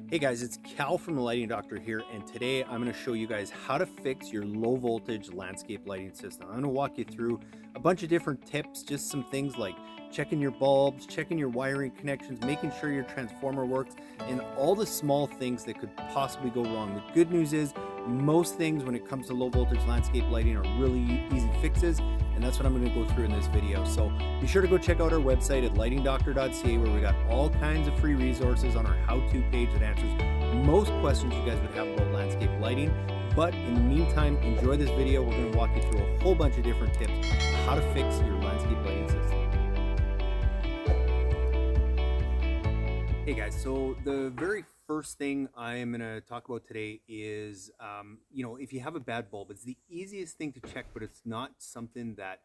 Hey guys, it's Cal from the Lighting Doctor here, and today I'm going to show you guys how to fix your low voltage landscape lighting system. I'm going to walk you through a bunch of different tips, just some things like checking your bulbs, checking your wiring connections, making sure your transformer works, and all the small things that could possibly go wrong. The good news is most things when it comes to low voltage landscape lighting are really easy fixes, and that's what I'm going to go through in this video. So be sure to go check out our website at lightingdoctor.ca, where we got all kinds of free resources on our how-to page that answers most questions you guys would have about landscape lighting. But in the meantime, enjoy this video. We're going to walk you through a whole bunch of different tips on how to fix your landscape lighting system. Hey guys, so the very first thing I am going to talk about today is, if you have a bad bulb, it's the easiest thing to check, but it's not something that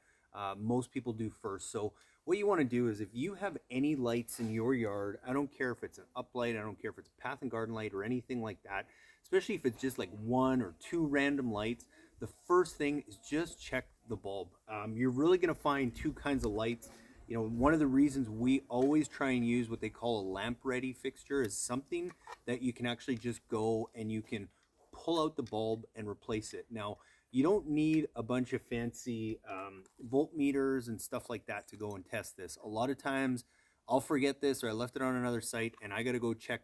most people do first. So what you want to do is, if you have any lights in your yard, I don't care if it's an uplight, I don't care if it's a path and garden light or anything like that, especially if it's just like one or two random lights, the first thing is just check the bulb. You're really going to find two kinds of lights. One of the reasons we always try and use what they call a lamp ready fixture is something that you can actually just go and you can pull out the bulb and replace it. Now, you don't need a bunch of fancy voltmeters and stuff like that to go and test this. A lot of times I'll forget this, or I left it on another site and I got to go check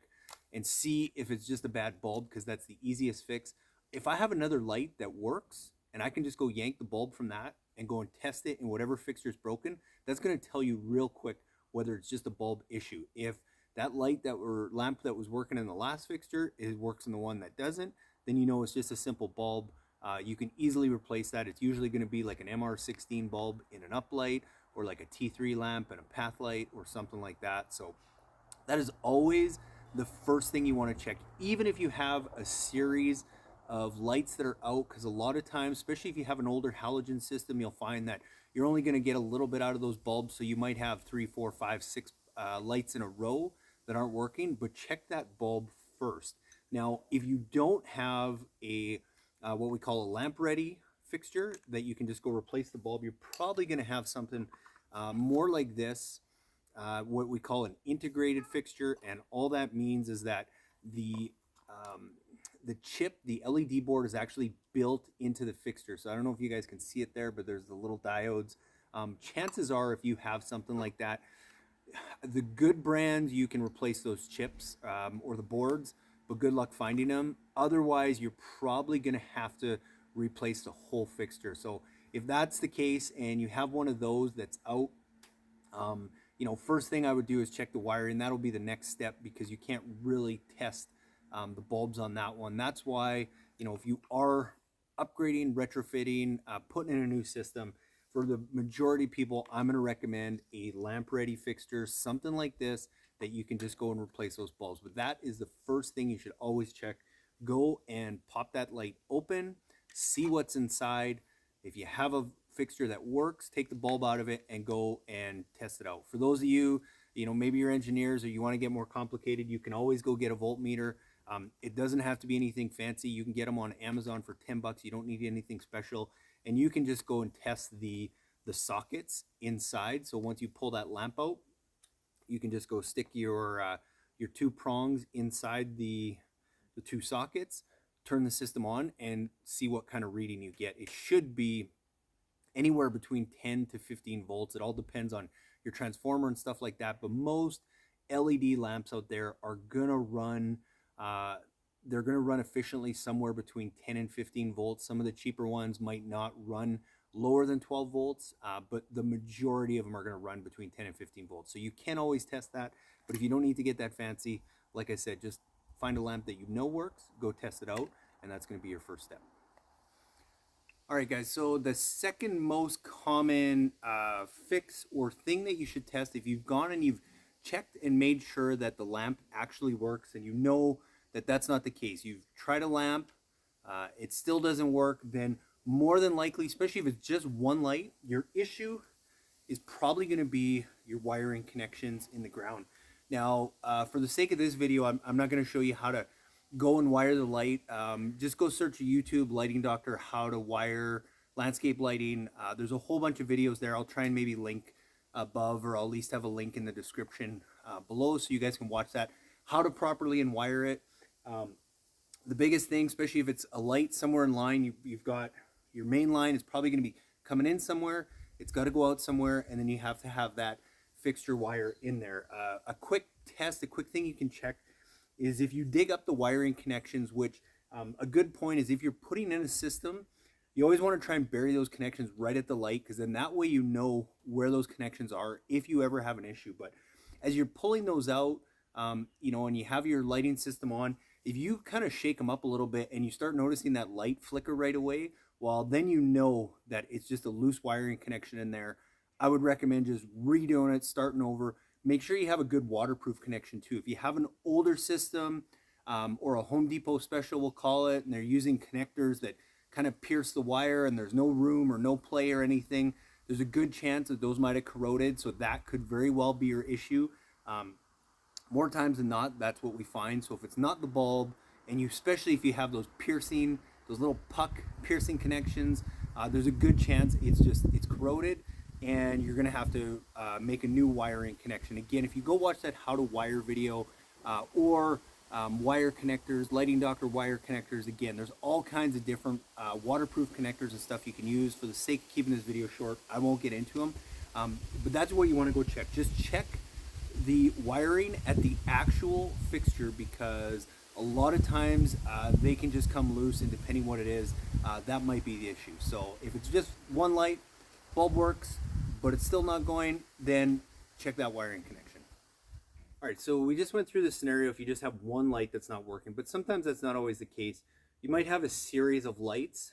and see if it's just a bad bulb, because that's the easiest fix. If I have another light that works and I can just go yank the bulb from that and go and test it in whatever fixture is broken, that's going to tell you real quick whether it's just a bulb issue. If that lamp that was working in the last fixture, it works in the one that doesn't, then you know it's just a simple bulb. You can easily replace that. It's usually going to be like an MR16 bulb in an uplight, or like a T3 lamp and a path light or something like that. So that is always the first thing you want to check, even if you have a series of lights that are out, because a lot of times, especially if you have an older halogen system, you'll find that you're only going to get a little bit out of those bulbs. So you might have 3, 4, 5, 6 lights in a row that aren't working, but check that bulb first. Now, if you don't have a what we call a lamp ready fixture that you can just go replace the bulb, you're probably going to have something more like this, what we call an integrated fixture. And all that means is that the chip, the LED board, is actually built into the fixture. So I don't know if you guys can see it there, but there's the little diodes. Chances are, if you have something like that, the good brands, you can replace those chips or the boards, but good luck finding them. Otherwise, you're probably going to have to replace the whole fixture. So if that's the case and you have one of those that's out, first thing I would do is check the wiring. That'll be the next step, because you can't really test the bulbs on that one. That's why, if you are upgrading, retrofitting, putting in a new system, for the majority of people, I'm going to recommend a lamp ready fixture, something like this, that you can just go and replace those bulbs. But that is the first thing you should always check. Go and pop that light open, see what's inside. If you have a fixture that works, take the bulb out of it and go and test it out. For those of you, maybe you're engineers or you want to get more complicated, you can always go get a voltmeter. It doesn't have to be anything fancy. You can get them on Amazon for 10 bucks. You don't need anything special. And you can just go and test the sockets inside. So once you pull that lamp out, you can just go stick your two prongs inside the two sockets, turn the system on, and see what kind of reading you get. It should be anywhere between 10 to 15 volts. It all depends on your transformer and stuff like that. But most LED lamps out there are gonna run they're going to run efficiently somewhere between 10 and 15 volts. Some of the cheaper ones might not run lower than 12 volts, but the majority of them are going to run between 10 and 15 volts. So you can always test that, but if you don't need to get that fancy, like I said, just find a lamp that you know works, go test it out, and that's going to be your first step. All right, guys, so the second most common fix or thing that you should test, if you've gone and you've checked and made sure that the lamp actually works and you know that that's not the case, you've tried a lamp, it still doesn't work, then more than likely, especially if it's just one light, your issue is probably going to be your wiring connections in the ground. Now, for the sake of this video, I'm not going to show you how to go and wire the light. Just go search YouTube, Lighting Doctor, how to wire landscape lighting. There's a whole bunch of videos there. I'll try and maybe link above, or I'll at least have a link in the description below so you guys can watch that. How to properly and wire it. The biggest thing, especially if it's a light somewhere in line, you've got your main line is probably going to be coming in somewhere. It's got to go out somewhere, and then you have to have that fixture wire in there. A quick test, a quick thing you can check is if you dig up the wiring connections, which a good point is if you're putting in a system, you always want to try and bury those connections right at the light, because then that way you know where those connections are if you ever have an issue. But as you're pulling those out, you know, and you have your lighting system on, if you kind of shake them up a little bit and you start noticing that light flicker right away, well, then you know that it's just a loose wiring connection in there. I would recommend just redoing it, starting over. Make sure you have a good waterproof connection too. If you have an older system or a Home Depot special, we'll call it, and they're using connectors that kind of pierce the wire and there's no room or no play or anything, there's a good chance that those might have corroded. So that could very well be your issue. More times than not, that's what we find. So if it's not the bulb, and you, especially if you have those piercing, those little puck piercing connections, there's a good chance it's corroded, and you're gonna have to make a new wiring connection. Again, if you go watch that how to wire video, or wire connectors, Lighting Doctor wire connectors, again, there's all kinds of different waterproof connectors and stuff you can use. For the sake of keeping this video short, I won't get into them, but that's what you want to go check. Just check the wiring at the actual fixture, because a lot of times they can just come loose, and depending what it is, that might be the issue. So if it's just one light, bulb works, but it's still not going, then check that wiring connection. All right, so we just went through the scenario if you just have one light that's not working, but sometimes that's not always the case. You might have a series of lights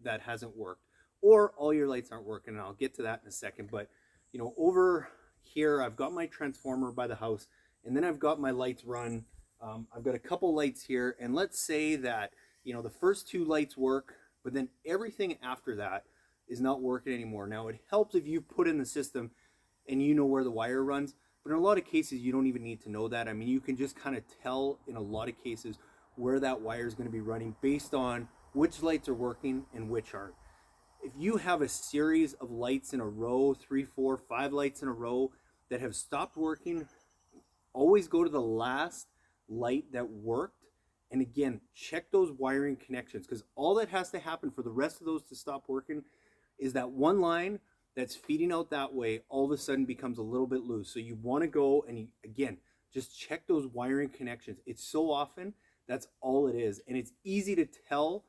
that hasn't worked, or all your lights aren't working, and I'll get to that in a second. But you know, over here I've got my transformer by the house, and then I've got my lights run. I've got a couple lights here, and let's say that, you know, the first two lights work, but then everything after that is not working anymore. Now, it helps if you put in the system and you know where the wire runs, but in a lot of cases you don't even need to know that. I mean, you can just kind of tell in a lot of cases where that wire is going to be running based on which lights are working and which aren't. If you have a series of lights in a row, 3, 4, 5 lights in a row that have stopped working, always go to the last light that worked, and again, check those wiring connections, because all that has to happen for the rest of those to stop working is that one line that's feeding out that way all of a sudden becomes a little bit loose. So you want to go and again, just check those wiring connections. It's so often that's all it is, and it's easy to tell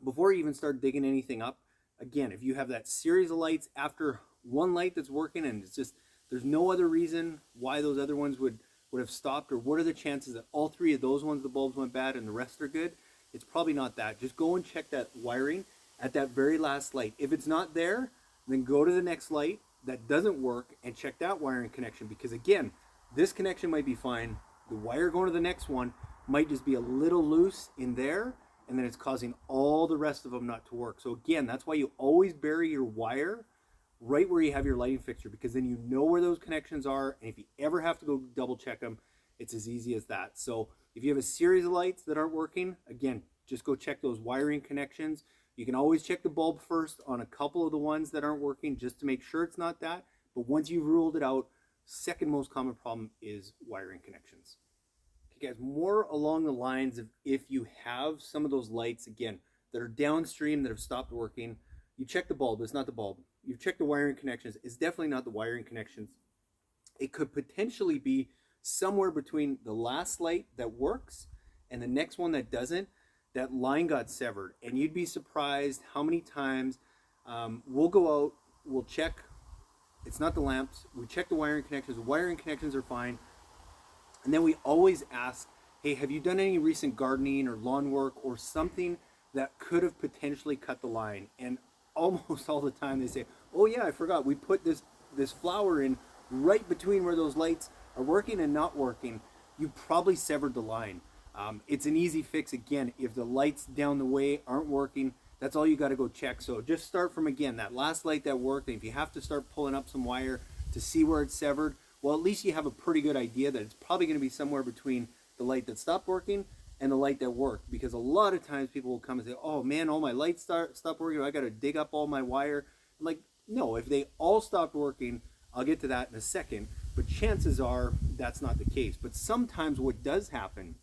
before you even start digging anything up. Again, if you have that series of lights after one light that's working, and it's just, there's no other reason why those other ones would have stopped, or what are the chances that all 3 of those ones, the bulbs went bad and the rest are good, it's probably not that. Just go and check that wiring at that very last light. If it's not there, then go to the next light that doesn't work and check that wiring connection, because again, this connection might be fine. The wire going to the next one might just be a little loose in there, and then it's causing all the rest of them not to work. So again, that's why you always bury your wire right where you have your lighting fixture, because then you know where those connections are, and if you ever have to go double check them, it's as easy as that. So if you have a series of lights that aren't working, again, just go check those wiring connections. You can always check the bulb first on a couple of the ones that aren't working, just to make sure it's not that. But once you've ruled it out, second most common problem is wiring connections. Okay guys, more along the lines of if you have some of those lights, again, that are downstream that have stopped working, you check the bulb, it's not the bulb. You've checked the wiring connections, it's definitely not the wiring connections. It could potentially be somewhere between the last light that works and the next one that doesn't. That line got severed, and you'd be surprised how many times we'll go out, we'll check, it's not the lamps, we check the wiring connections are fine, and then we always ask, hey, have you done any recent gardening or lawn work or something that could have potentially cut the line? And almost all the time they say, oh yeah, I forgot, we put this flower in right between where those lights are working and not working. You probably severed the line. It's an easy fix. Again, if the lights down the way aren't working, that's all you got to go check. So just start from, again, that last light that worked, and if you have to start pulling up some wire to see where it's severed, well, at least you have a pretty good idea that it's probably going to be somewhere between the light that stopped working and the light that worked. Because a lot of times people will come and say, oh man, all my lights stopped working, I got to dig up all my wire. I'm like, no, if they all stopped working, I'll get to that in a second, but chances are that's not the case. But sometimes what does happen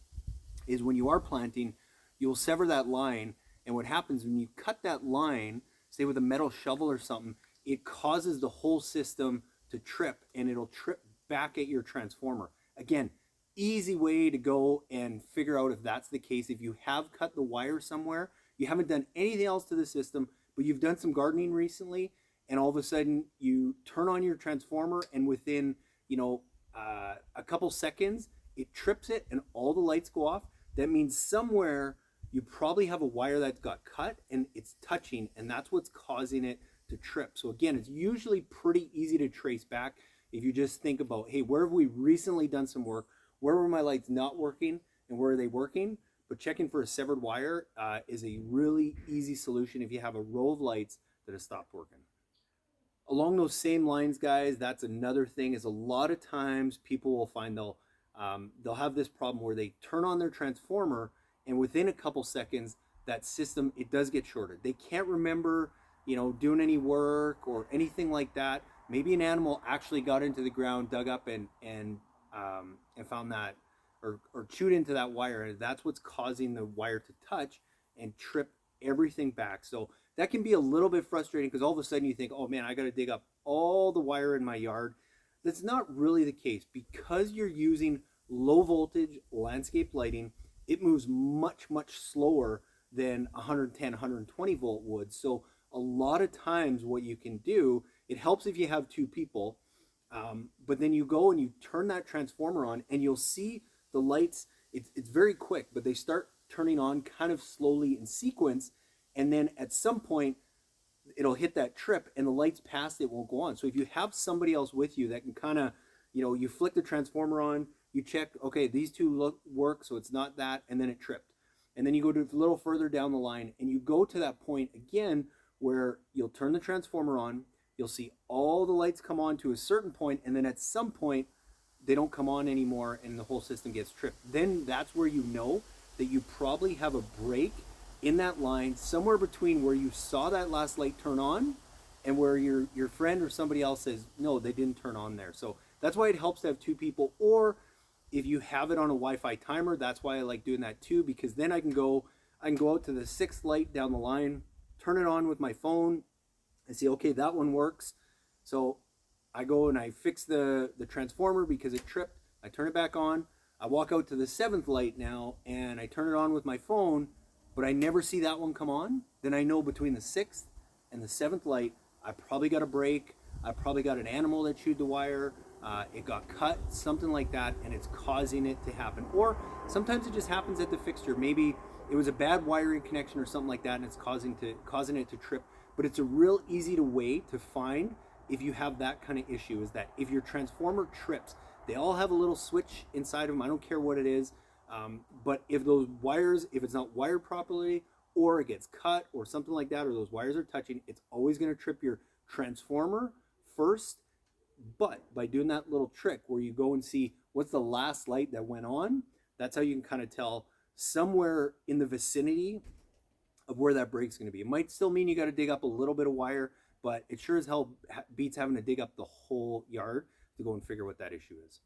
is when you are planting, you'll sever that line. And what happens when you cut that line, say with a metal shovel or something, it causes the whole system to trip, and it'll trip back at your transformer. Again, easy way to go and figure out if that's the case. If you have cut the wire somewhere, you haven't done anything else to the system, but you've done some gardening recently, and all of a sudden you turn on your transformer, and within a couple seconds it trips it and all the lights go off. That means somewhere you probably have a wire that's got cut and it's touching, and that's what's causing it to trip. So again, it's usually pretty easy to trace back if you just think about, hey, where have we recently done some work? Where were my lights not working and where are they working? But checking for a severed wire is a really easy solution if you have a row of lights that have stopped working. Along those same lines, guys, that's another thing, is a lot of times people will find they'll have this problem where they turn on their transformer, and within a couple seconds that system, it does get shorted. They can't remember doing any work or anything like that. Maybe an animal actually got into the ground, dug up and found that, or chewed into that wire, and that's what's causing the wire to touch and trip everything back. So that can be a little bit frustrating, because all of a sudden you think, oh man, I got to dig up all the wire in my yard. That's not really the case. Because you're using low voltage landscape lighting, it moves much, much slower than 110, 120 volt would. So a lot of times what you can do, it helps if you have two people, but then you go and you turn that transformer on, and you'll see the lights, it's very quick, but they start turning on kind of slowly in sequence, and then at some point it'll hit that trip and the lights past it won't go on. So if you have somebody else with you that can kind of, you flick the transformer on, you check, okay, these two work, so it's not that, and then it tripped. And then you go to a little further down the line and you go to that point again where you'll turn the transformer on, you'll see all the lights come on to a certain point, and then at some point they don't come on anymore and the whole system gets tripped. Then that's where you know that you probably have a break in that line, somewhere between where you saw that last light turn on and where your friend or somebody else says, no, they didn't turn on there. So that's why it helps to have two people. Or if you have it on a Wi-Fi timer, that's why I like doing that too, because then I can go out to the sixth light down the line, turn it on with my phone, and see, okay, that one works. So I go and I fix the transformer because it tripped. I turn it back on. I walk out to the seventh light now and I turn it on with my phone, but I never see that one come on. Then I know between the sixth and the seventh light, I probably got a break. I probably got an animal that chewed the wire. It got cut, something like that, and it's causing it to happen. Or sometimes it just happens at the fixture. Maybe it was a bad wiring connection or something like that, and it's causing it to trip. But it's a real easy way to find if you have that kind of issue, is that if your transformer trips, they all have a little switch inside of them. I don't care what it is. But if those wires, if it's not wired properly, or it gets cut or something like that, or those wires are touching, it's always going to trip your transformer first. But by doing that little trick where you go and see what's the last light that went on, that's how you can kind of tell somewhere in the vicinity of where that break's going to be. It might still mean you got to dig up a little bit of wire, but it sure as hell beats having to dig up the whole yard to go and figure what that issue is.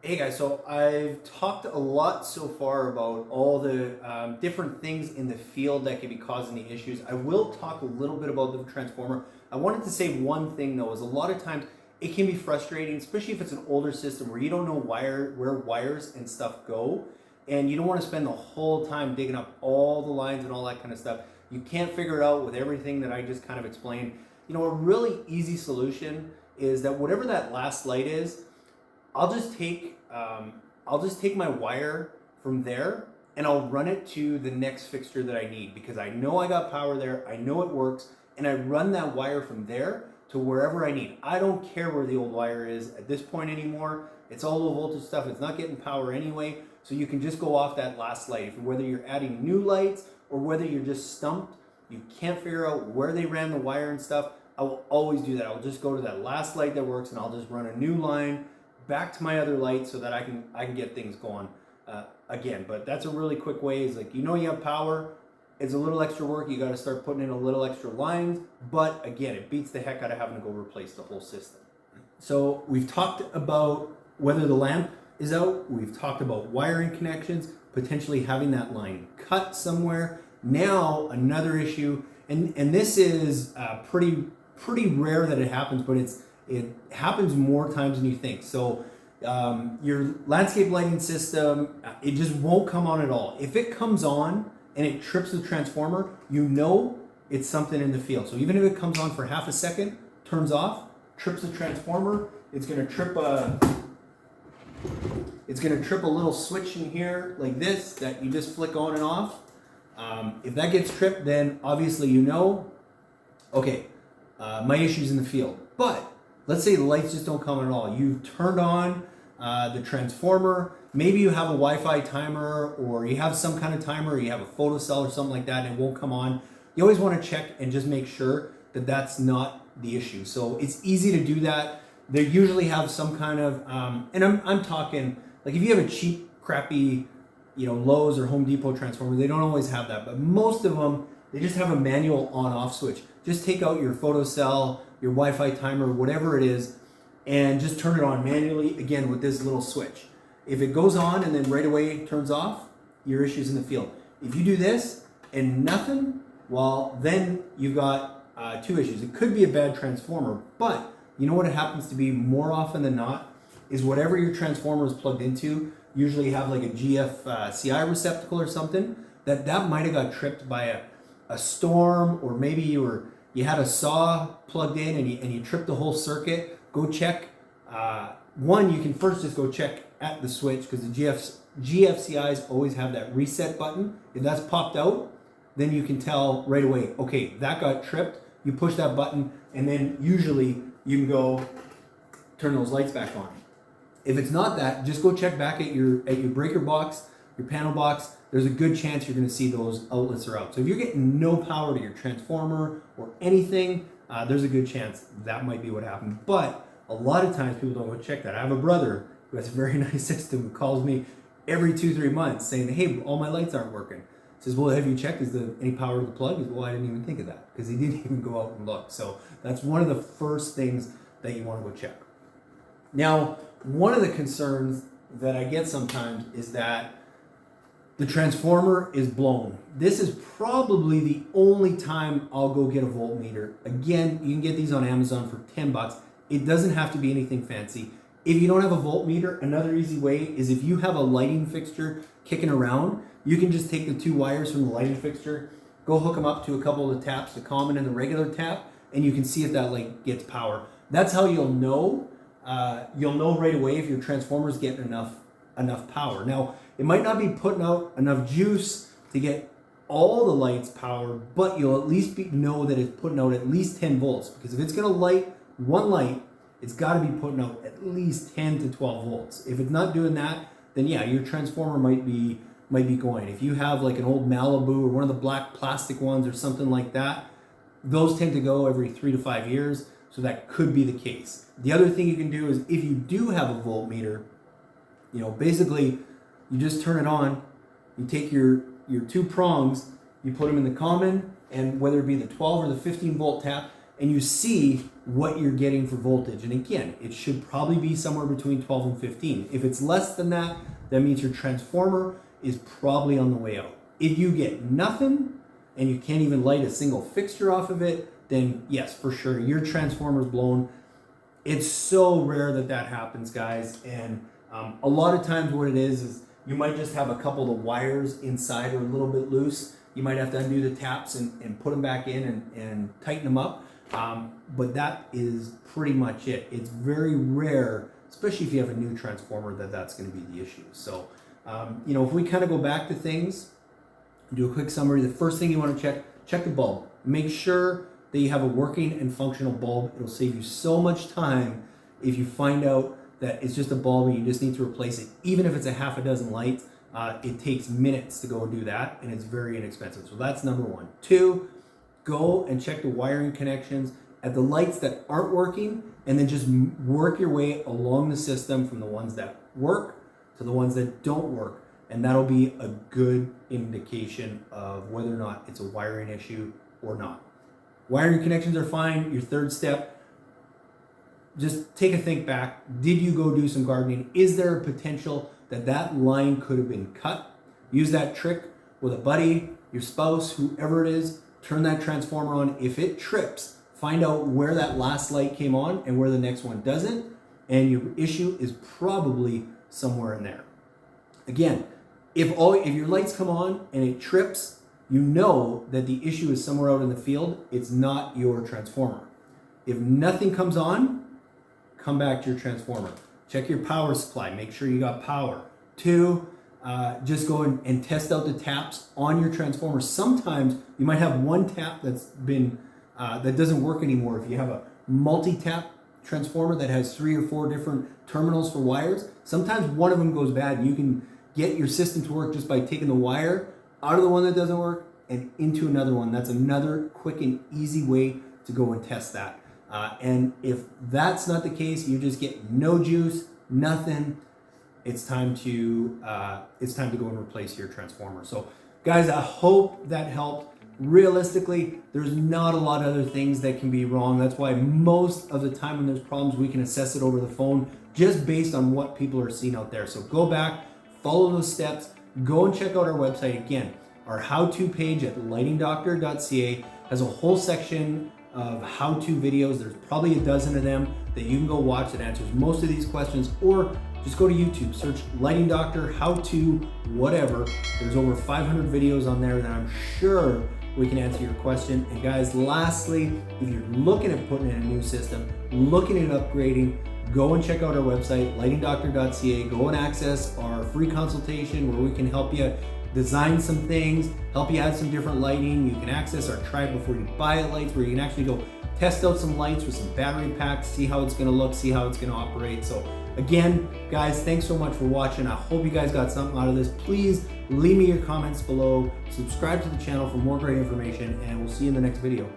Hey guys, so I've talked a lot so far about all the different things in the field that could be causing the issues. I will talk a little bit about the transformer. I wanted to say one thing though, is a lot of times it can be frustrating, especially if it's an older system where you don't know where wires and stuff go, and you don't want to spend the whole time digging up all the lines and all that kind of stuff. You can't figure it out with everything that I just kind of explained. A really easy solution is that whatever that last light is, I'll just take my wire from there and I'll run it to the next fixture that I need, because I know I got power there, I know it works, and I run that wire from there to wherever I need. I don't care where the old wire is at this point anymore. It's all low voltage stuff. It's not getting power anyway, so you can just go off that last light. Whether you're adding new lights or whether you're just stumped, you can't figure out where they ran the wire and stuff, I will always do that. I'll just go to that last light that works and I'll just run a new line back to my other light so that I can get things going again. But that's a really quick way, is like, you have power, it's a little extra work, you got to start putting in a little extra lines, but again, it beats the heck out of having to go replace the whole system. So we've talked about whether the lamp is out. We've talked about wiring connections, potentially having that line cut somewhere. Now another issue, and this is pretty rare that it happens, but it happens more times than you think. So your landscape lighting system, it just won't come on at all. If it comes on and it trips the transformer, you know it's something in the field. So even if it comes on for half a second, turns off, trips the transformer, it's gonna trip a little switch in here like this that you just flick on and off. If that gets tripped, then obviously you know, okay, my issue's in the field. But let's say the lights just don't come on at all. You've turned on the transformer. Maybe you have a Wi-Fi timer, or you have some kind of timer, or you have a photocell or something like that, and it won't come on. You always want to check and just make sure that that's not the issue. So it's easy to do that. They usually have some kind of, and I'm talking, like if you have a cheap, crappy, Lowe's or Home Depot transformer, they don't always have that, but most of them, they just have a manual on-off switch. Just take out your photocell, your Wi-Fi timer, whatever it is, and just turn it on manually, again, with this little switch. If it goes on and then right away turns off, your issue's in the field. If you do this and nothing, well, then you've got two issues. It could be a bad transformer, but you know what it happens to be more often than not is whatever your transformer is plugged into, usually you have like a GFCI receptacle or something, that might have got tripped by a storm, or maybe you had a saw plugged in and you tripped the whole circuit. Go check. One, you can first just go check at the switch, because the GFCIs always have that reset button. If that's popped out, then you can tell right away, okay, that got tripped. You push that button, and then usually you can go turn those lights back on. If it's not that, just go check back at your breaker box, your panel box. There's a good chance you're going to see those outlets are out. So if you're getting no power to your transformer or anything, there's a good chance that might be what happened. But a lot of times people don't go check that. I have a brother who has a very nice system who calls me every 2-3 months saying, hey, all my lights aren't working. Says, well, have you checked? Is there any power to the plug? He says, well, I didn't even think of that, because he didn't even go out and look. So that's one of the first things that you want to go check. Now, one of the concerns that I get sometimes is that the transformer is blown. This is probably the only time I'll go get a voltmeter. Again, you can get these on Amazon for $10. It doesn't have to be anything fancy. If you don't have a voltmeter, another easy way is if you have a lighting fixture kicking around, you can just take the two wires from the lighting fixture, go hook them up to a couple of the taps, the common and the regular tap, and you can see if that light gets power. That's how you'll know. You'll know right away if your transformer is getting enough power. Now, it might not be putting out enough juice to get all the lights power, but you'll at least know that it's putting out at least 10 volts. Because if it's going to light one light, it's got to be putting out at least 10 to 12 volts. If it's not doing that, then yeah, your transformer might be going. If you have like an old Malibu or one of the black plastic ones or something like that, those tend to go every 3 to 5 years. So that could be the case. The other thing you can do is if you do have a voltmeter, basically you just turn it on, you take your two prongs, you put them in the common, and whether it be the 12 or the 15 volt tap, and you see what you're getting for voltage. And again, it should probably be somewhere between 12 and 15. If it's less than that, that means your transformer is probably on the way out. If you get nothing and you can't even light a single fixture off of it, then yes, for sure, your transformer's blown. It's so rare that happens, guys. And a lot of times what it is you might just have a couple of wires inside or a little bit loose. You might have to undo the taps and put them back in and tighten them up. But that is pretty much it. It's very rare, especially if you have a new transformer, that's going to be the issue. So, if we kind of go back to things, do a quick summary. The first thing you want to check the bulb. Make sure that you have a working and functional bulb. It'll save you so much time if you find out that it's just a bulb and you just need to replace it. Even if it's a half a dozen lights, it takes minutes to go and do that, and it's very inexpensive. So that's number one. 2, go and check the wiring connections at the lights that aren't working, and then just work your way along the system from the ones that work to the ones that don't work. And that'll be a good indication of whether or not it's a wiring issue or not. Wiring connections are fine. Your third step, just take a think back. Did you go do some gardening? Is there a potential that that line could have been cut? Use that trick with a buddy, your spouse, whoever it is. Turn that transformer on. If it trips, find out where that last light came on and where the next one doesn't. And your issue is probably somewhere in there. Again, if your lights come on and it trips, you know that the issue is somewhere out in the field. It's not your transformer. If nothing comes on, come back to your transformer. Check your power supply. Make sure you got power. 2, just go and test out the taps on your transformer. Sometimes you might have one tap that's been that doesn't work anymore. If you have a multi-tap transformer that has 3 or 4 different terminals for wires, sometimes one of them goes bad. You can get your system to work just by taking the wire out of the one that doesn't work and into another one. That's another quick and easy way to go and test that. And if that's not the case, you just get no juice, nothing. It's time to go and replace your transformer. So, guys, I hope that helped. Realistically, there's not a lot of other things that can be wrong. That's why most of the time when there's problems, we can assess it over the phone just based on what people are seeing out there. So go back, follow those steps. Go and check out our website. Again, our how-to page at lightingdoctor.ca has a whole section of how-to videos. There's probably a dozen of them that you can go watch that answers most of these questions, or just go to YouTube, search Lighting Doctor, how-to, whatever. There's over 500 videos on there that I'm sure we can answer your question. And guys, lastly, if you're looking at putting in a new system, looking at upgrading, go and check out our website, lightingdoctor.ca. Go and access our free consultation where we can help you design some things, help you add some different lighting. You can access our try before you buy it lights, where you can actually go test out some lights with some battery packs, see how it's going to look, see how it's going to operate. So again, guys, thanks so much for watching. I hope you guys got something out of this. Please leave me your comments below, subscribe to the channel for more great information, and we'll see you in the next video.